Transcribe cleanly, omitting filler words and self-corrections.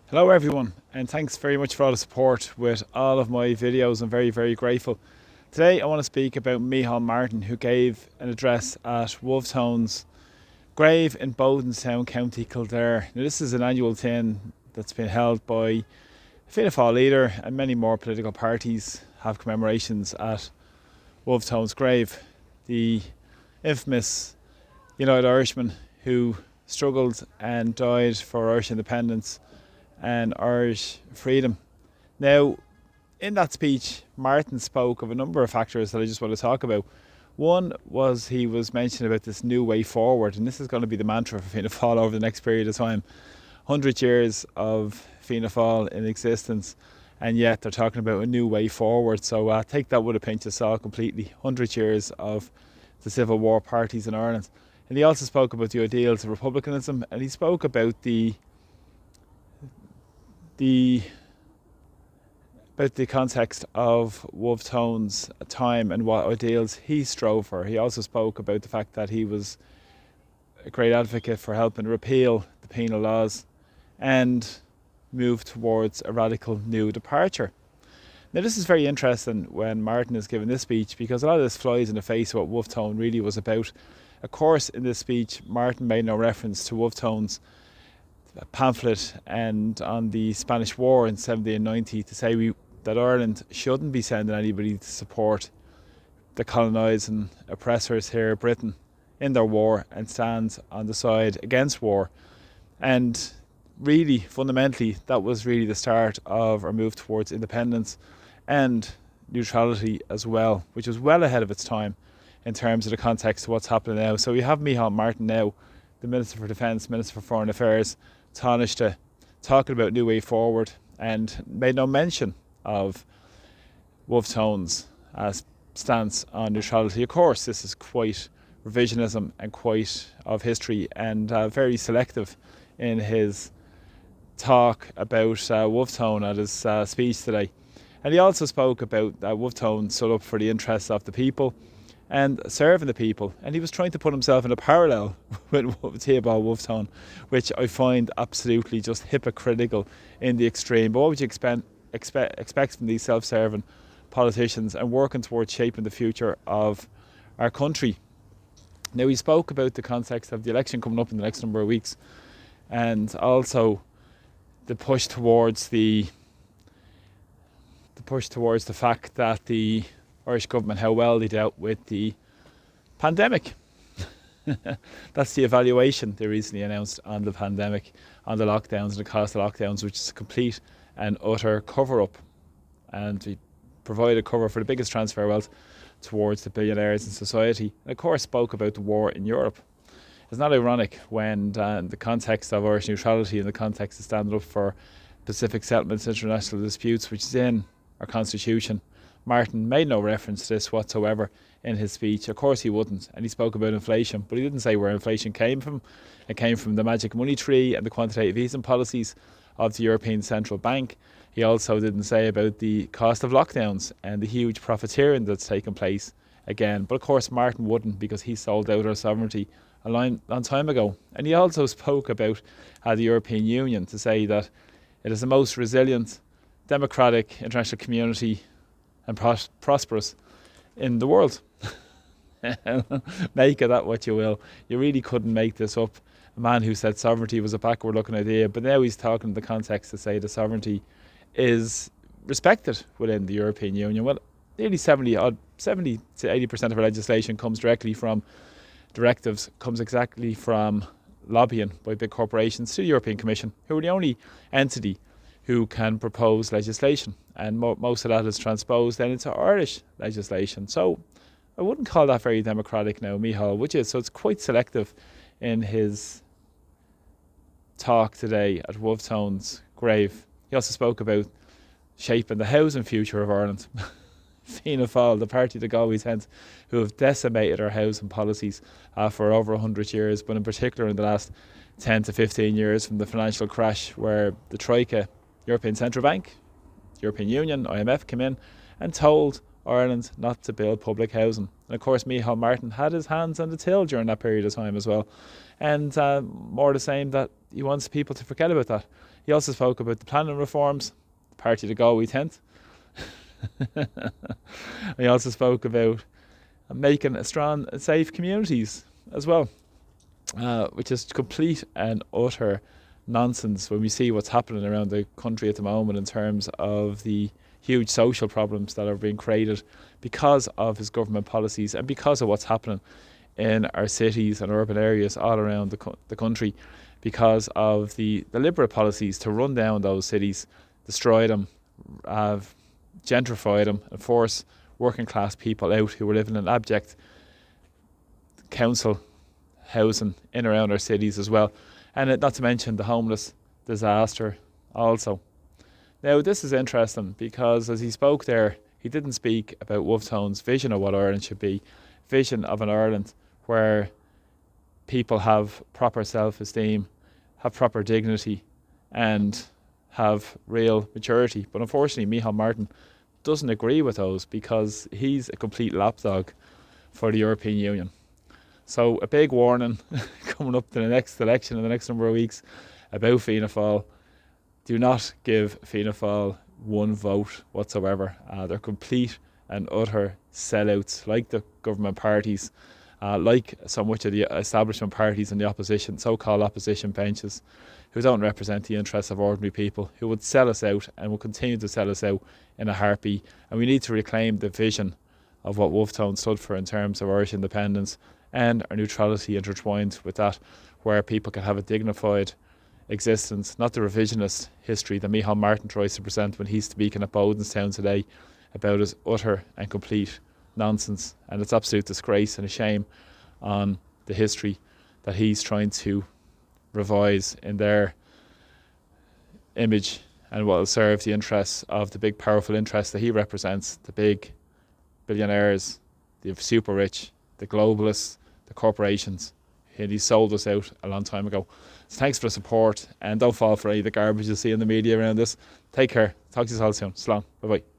Hello everyone, and thanks very much for all the support with all of my videos. I'm very, very grateful. Today I want to speak about Micheál Martin, who gave an address at Wolfe Tone's grave in Bodenstown, County Kildare. Now, this is an annual thing that's been held by Fianna Fáil leader, and many more political parties have commemorations at Wolfe Tone's grave. The infamous United Irishman who struggled and died for Irish independence and Irish freedom. Now, in that speech, Martin spoke of a number of factors that I just want to talk about. One was he was mentioning about this new way forward, and this is going to be the mantra for Fianna Fáil over the next period of time. 100 years of Fianna Fáil in existence, and yet they're talking about a new way forward. So take that with a pinch of salt completely. 100 years of the Civil War parties in Ireland. And he also spoke about the ideals of republicanism, and he spoke about the context of Wolfe Tone's time and what ideals he strove for. He also spoke about the fact that he was a great advocate for helping repeal the penal laws and move towards a radical new departure. Now, this is very interesting when Martin is giving this speech, because a lot of this flies in the face of what Wolfe Tone really was about. Of course, in this speech, Martin made no reference to Wolfe Tone's pamphlet and on the Spanish War in 1790 to say that Ireland shouldn't be sending anybody to support the colonising oppressors here, Britain, in their war, and stand on the side against war. And really, fundamentally, that was really the start of our move towards independence and neutrality as well, which was well ahead of its time in terms of the context of what's happening now. So we have Micheál Martin now, the Minister for Defence, Minister for Foreign Affairs, Taoiseach, talking about new way forward, and made no mention of Wolfe Tone's stance on neutrality. Of course, this is quite revisionism and quite of history, and very selective in his talk about Wolfe Tone at his speech today. And he also spoke about Wolfe Tone stood up for the interests of the people and serving the people, and he was trying to put himself in a parallel with Theobald Wolfe Tone, which I find absolutely just hypocritical in the extreme. But what would you expect from these self-serving politicians and working towards shaping the future of our country? Now, he spoke about the context of the election coming up in the next number of weeks, and also the push towards the fact that the Irish government, how well they dealt with the pandemic. That's the evaluation they recently announced on the pandemic, on the lockdowns and the cost of lockdowns, which is a complete and utter cover-up. And we provided cover for the biggest transfer of wealth towards the billionaires in society. And of course spoke about the war in Europe. It's not ironic when the context of Irish neutrality, in the context of standing up for Pacific settlements, international disputes, which is in our constitution, Martin made no reference to this whatsoever in his speech. Of course he wouldn't. And he spoke about inflation, but he didn't say where inflation came from. It came from the magic money tree and the quantitative easing policies of the European Central Bank. He also didn't say about the cost of lockdowns and the huge profiteering that's taken place again. But of course Martin wouldn't, because he sold out our sovereignty a long time ago. And he also spoke about the European Union to say that it is the most resilient, democratic international community and prosperous in the world. Make of that what you will. You really couldn't make this up. A man who said sovereignty was a backward looking idea, but now he's talking in the context to say the sovereignty is respected within the European Union. Well, nearly 70 to 80% of our legislation comes directly from directives, comes exactly from lobbying by big corporations to the European Commission, who are the only entity who can propose legislation, and most of that is transposed then into Irish legislation. So I wouldn't call that very democratic now, Micheál, would you? So it's quite selective in his talk today at Wolfe Tone's grave. He also spoke about shaping the housing future of Ireland. Fianna Fáil, the party that always hence, who have decimated our housing policies for over 100 years, but in particular in the last 10 to 15 years from the financial crash, where the Troika, European Central Bank, European Union, IMF came in and told Ireland not to build public housing. And of course, Micheál Martin had his hands on the till during that period of time as well. And more the same, that he wants people to forget about that. He also spoke about the planning reforms, the party to go, we tend. He also spoke about making a strong and safe communities as well, which is complete and utter nonsense when we see what's happening around the country at the moment in terms of the huge social problems that are being created because of his government policies and because of what's happening in our cities and urban areas all around the country, because of the deliberate policies to run down those cities, destroy them, gentrify them, and force working class people out who were living in abject council housing in around our cities as well. And not to mention the homeless disaster also. Now, this is interesting because as he spoke there, he didn't speak about Wolfe Tone's vision of what Ireland should be, vision of an Ireland where people have proper self-esteem, have proper dignity, and have real maturity. But unfortunately, Micheál Martin doesn't agree with those because he's a complete lapdog for the European Union. So a big warning coming up to the next election in the next number of weeks about Fianna Fáil. Do not give Fianna Fáil one vote whatsoever. They're complete and utter sellouts, like the government parties, like so much of the establishment parties and the opposition, so-called opposition benches, who don't represent the interests of ordinary people, who would sell us out and will continue to sell us out in a heartbeat. And we need to reclaim the vision of what Wolfe Tone stood for in terms of Irish independence and our neutrality intertwined with that, where people can have a dignified existence, not the revisionist history that Micheál Martin tries to present when he's speaking at Bodenstown today about his utter and complete nonsense. And it's absolute disgrace and a shame on the history that he's trying to revise in their image and what will serve the interests of the big powerful interests that he represents, the big billionaires, the super rich, the globalists, the corporations. And he sold us out a long time ago. So thanks for the support, and don't fall for any of the garbage you see in the media around this. Take care. Talk to you all soon. Slán. Bye bye.